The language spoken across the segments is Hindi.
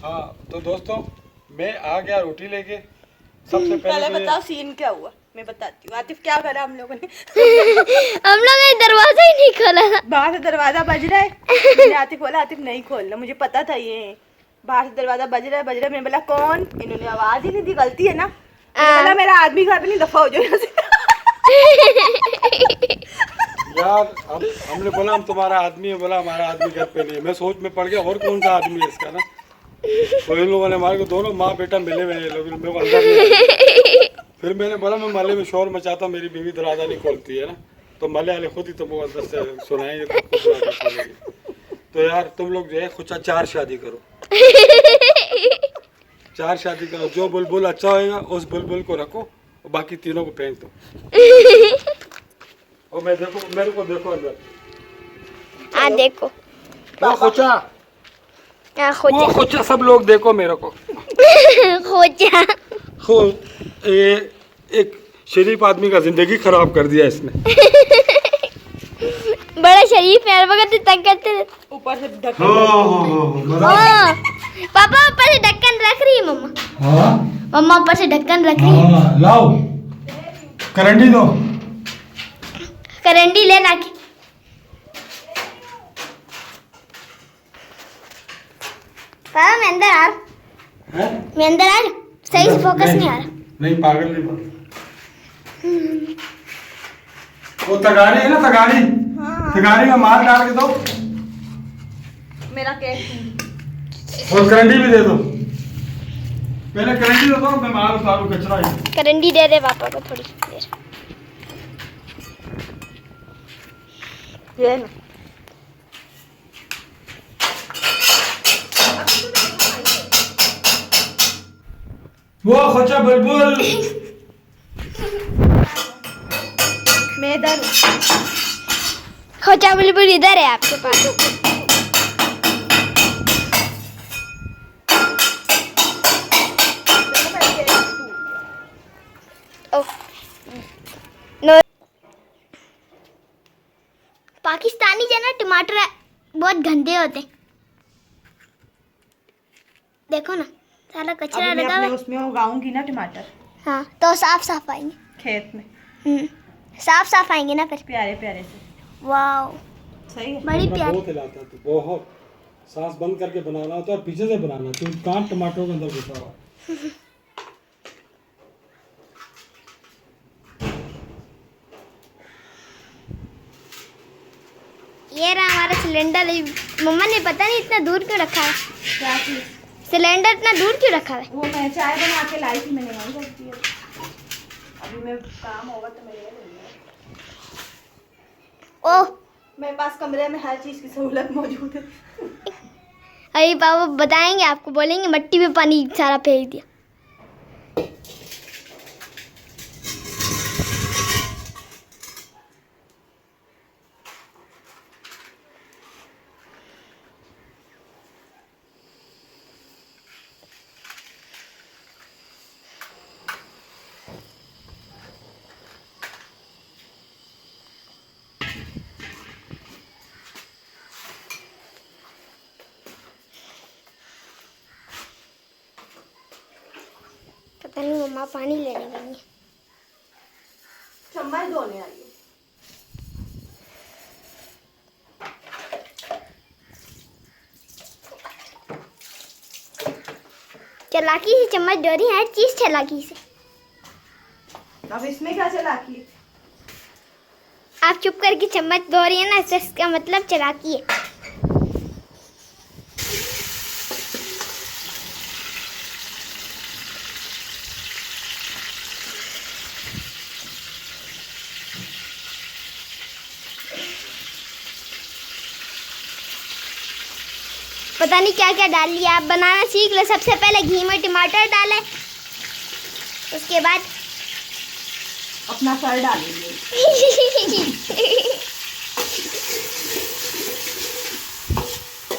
हाँ तो दोस्तों मैं आ गया रोटी लेके। सबसे पहले पहले बताओ सीन क्या हुआ, मैं बताती हूँ। आतिफ क्या करा हम लोगों ने हम लोग ने दरवाजा ही नहीं खोला। बाहर से दरवाजा बज रहा है, मैंने आतिफ बोला आतिफ नहीं खोलना, मुझे पता था ये है। बाहर से दरवाजा बज रहा है, मैंने बोला कौन, इन्होंने आवाज ही नहीं दी, गलती है ना। मैंने बोला मेरा आदमी घर पे नहीं, दफा हो जाओ यहाँ से। यार हमने बोला हम तुम्हारा आदमी है, बोला हमारा आदमी घर पे नहीं है। मैं सोच में पड़ गया और कौन सा आदमी है इसका ना। तो इन लोगों ने हमारे को दोनों माँ बेटा मिले हुए हैं लोग, मेरे को अंदर नहीं। फिर मैंने बोला मैं मले में शोर मचाता, मेरी बीवी दरवाजा नहीं खोलती है ना, तो मले वाले खुद ही तुमको अंदर से सुनाएंगे तो खुद दरवाजा खोलेंगे। तो यार तुम लोग जो है खुद 4 शादी करो, 4 शादी करो। जो बुलबुल अच्छा होएगा उस बुलबुल को रखो और बाकी तीनों को फेंक दो। और मैं देखो, मेरे को देखो अंदर। देखो वो खोचा, वो खोचा, सब लोग देखो मेरे को। खोचा एक शरीफ आदमी का जिंदगी खराब कर दिया इसने। बड़ा शरीफ है, वक्त तंग करते रहते। ऊपर से ढक्कन, पापा ऊपर से ढक्कन रख रही है मम्मा। हाँ मम्मा ऊपर से ढक्कन रख रही है। लाओ करंडी दो, करंडी ले राखी। पापा मैं अंदर आ रहा, मैं अंदर आ रहा, सही से फोकस नहीं आ रहा। नहीं पागल नहीं बन। वो तगारी है ना, तगारी, तगारी में मार डाल के दो। मेरा केक और करंडी भी दे दो। पहले करंडी दे दो, मैं मार उतारू कचरा है। करंडी दे दे पापा को थोड़ी देर। ये लो। वो खोचा बुलबुल। मैं इधर खोचा बुलबुल इधर है आपके पास। पाकिस्तानी जो ना टमाटर बहुत गंदे होते हैं, देखो ना सारा कचरा मैं लगा अपने हुआ है। उसमें उगाऊंगी ना टमाटर, हाँ तो साफ साफ आएंगे। खेत में साफ साफ आएंगे ना फिर। प्यारे प्यारे से। वाओ सही है। बड़ी प्यारी। बहुत हिलाता है, तो बहुत सांस बंद करके बनाना होता है और पीछे से बनाना, तो कांट टमाटरों के अंदर घुसा हुआ है। ये रहा हमारा सिलेंडर। मम्मा ने पता नहीं इतना दूर क्यों रखा है। क्या चीज? सिलेंडर इतना दूर क्यों रखा है? वो मैं चाय बना के लाई थी, मैंने वहीं रख दिया। अभी मैं काम होगा तो मैं ले लूंगी। ओह मेरे पास कमरे में हर चीज की सहूलत मौजूद है। अरे पापा बताएंगे आपको, बोलेंगे मट्टी में पानी सारा फेंक दिया। पता नहीं मम्मा पानी लेने गई है। चम्मच धोने आई है। चालाकी से चम्मच डोरी, हर चीज चालाकी से। अब इसमें क्या चालाकी है? आप चुप करके चम्मच धो रही है ना, इसका मतलब चालाकी है। पता नहीं क्या क्या डाल लिया। आप बनाना सीख लो। सबसे पहले घी में टमाटर डालें, उसके बाद अपना सर डालेंगे।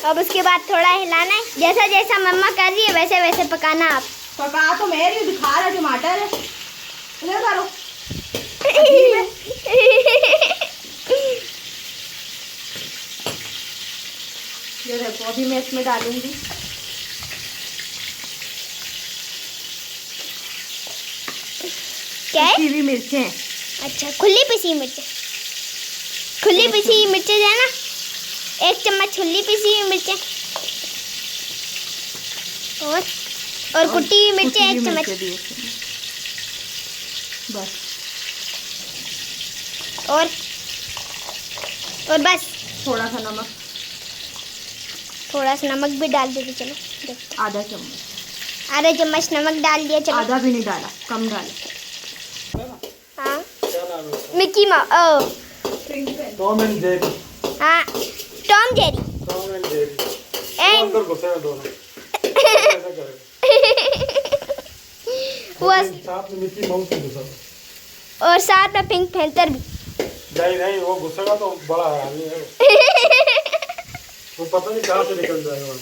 अब उसके बाद थोड़ा हिलाना है। जैसा जैसा मम्मा कर रही है वैसे वैसे पकाना। आप पका तो मैं रही हूँ, दिखा रहा टमाटर है, इधर करो। ये देखो, अभी मैं इसमें डालूंगी क्या है? पिसी हुई मिर्चें। अच्छा, खुली पिसी मिर्च। खुली पिसी मिर्चें है ना, 1 चम्मच खुली पिसी हुई मिर्चें और कुटी हुई मिर्चें 1 चम्मच। बस। और बस थोड़ा सा नमक, थोड़ा सा नमक भी डाल देते। चलो देखते। आधा चम्मच। आधा चम्मच नमक डाल दिया। चलो आधा भी नहीं डाला, कम डाला। हाँ, क्या नाम है उसका? Mickey Mouse. Tom and Jerry. हाँ, Tom Jerry. Tom and Jerry. वो एंड अंदर घुसेगा दोनों। ऐसा करेगा। वो साथ में मिकी माउस भी घुसा। और साथ में पिंक पैंथर भी। नहीं वो घुसेगा तो बड़ा आदमी है वो पता नहीं कहाँ से निकल जाएगा।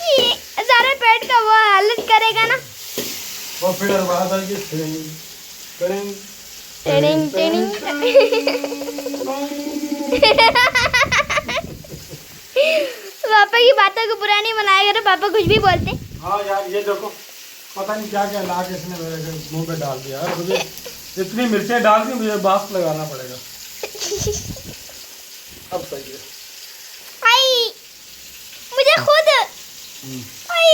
ये सारे पेट का वो हालत करेगा ना। और फिर आवाज आएगी टिंग टिंग टिडिंग टिडिंग। पापा की बातों को बुरा नहीं मनाया करो, पापा कुछ भी बोलते। हाँ यार ये देखो पता नहीं क्या क्या ला के इसने मेरे मुंह पे डाल दिया यार। मुझे इतनी मिर्चें डाल दी, मुझे मास्क लगाना पड़ेगा। अब सही है। आई मुझे खुद आई।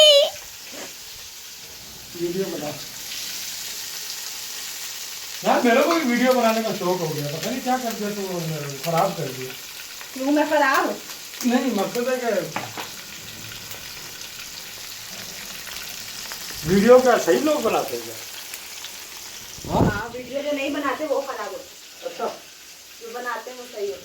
वीडियो बना यार, मेरे को भी वीडियो बनाने का शौक हो गया। पता नहीं क्या कर दिया तो खराब कर दिया। क्यों मैं खराब हूँ? नहीं मकसद है कि वीडियो क्या सही लोग बनाते हैं क्या? हाँ, वीडियो जो नहीं बनाते वो खराब होते, अच्छा जो बनाते हैं वो सही होते।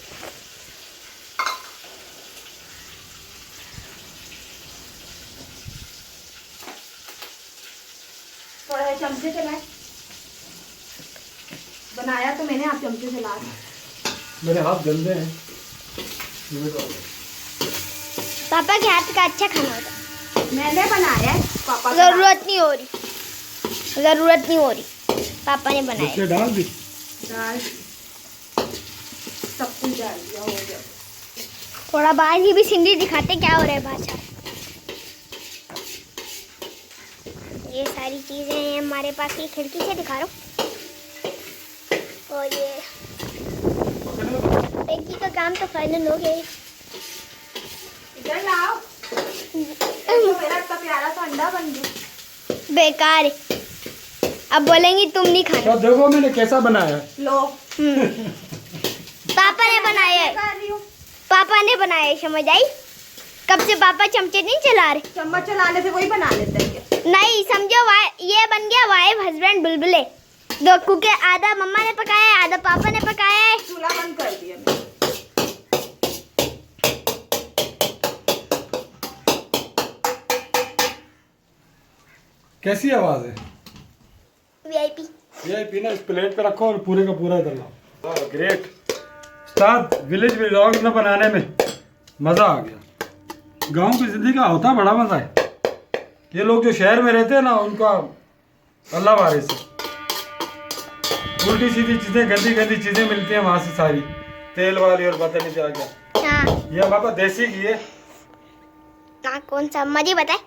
थोड़ा सा चमचे से लाए। बनाया तो मैंने, आप चमचे से ला रहे। मेरे हाथ गंदे हैं। पापा के हाथ का अच्छा खाना होता है। मैंने बनाया है, पापा का जरूरत नहीं हो रही, जरूरत नहीं हो रही, पापा ने बनाया। मिर्चें डाल दी। दाल सब कुछ डाल दिया, हो गया। थोड़ा बाहर की भी सिंधी दिखाते क्या हो रहा है भाषा। ये सारी चीजें हैं हमारे पास, ये खिड़की से दिखा रहा हूँ। और ये टैंकी का काम तो फाइनल हो गया है। इधर लाओ। तो मेरा इतना प्यारा सा अंडा बन गया। बेकार है, अब बोलेंगी तुम नहीं खाना। तो देखो मैंने कैसा बनाया है। लो। पापा ने बनाया है, कर रही हूँ। पापा ने बनाया है, समझ आई? कब से पापा चमचे नहीं चला रहे। चम्मच चलाने से वही बना लेते हैं क्या? नहीं समझो, ये बन गया वाइफ हस्बैंड बुलबुले। दो कुके, आधा मम्मा ने पकाया है, आधा पापा ने पकाया है। चूल्हा बंद कर दिया मैंने। कैसी आवाज है? वीआईपी। ये पीना इस प्लेट पे रखो और पूरे का पूरा इधर लाओ। ग्रेट। उस्ताद विलेज व्लॉग न बनाने में मज़ा आ गया। गांव की जिंदगी का होता बड़ा मज़ा है। ये लोग जो शहर में रहते हैं ना, उनका अल्लाह वारिस है। उल्टी सीधी चीज़ें, गंदी गंदी चीज़ें मिलती हैं वहाँ से सारी, तेल वाली और पता नहीं क्या क्या। हाँ, ये हमारे पास देसी घी है। कौन सा मजी बताए?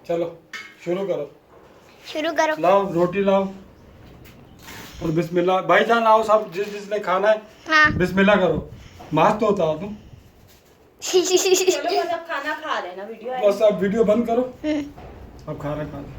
चलो शुरू करो। शुरू करो। लाओ रोटी लाओ और बिस्मिल्लाह। भाईजान आओ सब, जिसने खाना है हाँ। बिस्मिल्लाह करो। मास्क तो होता तुम। चलो, जब खाना खा लेना वीडियो बस अब वीडियो बंद करो। अब खाना खा लो।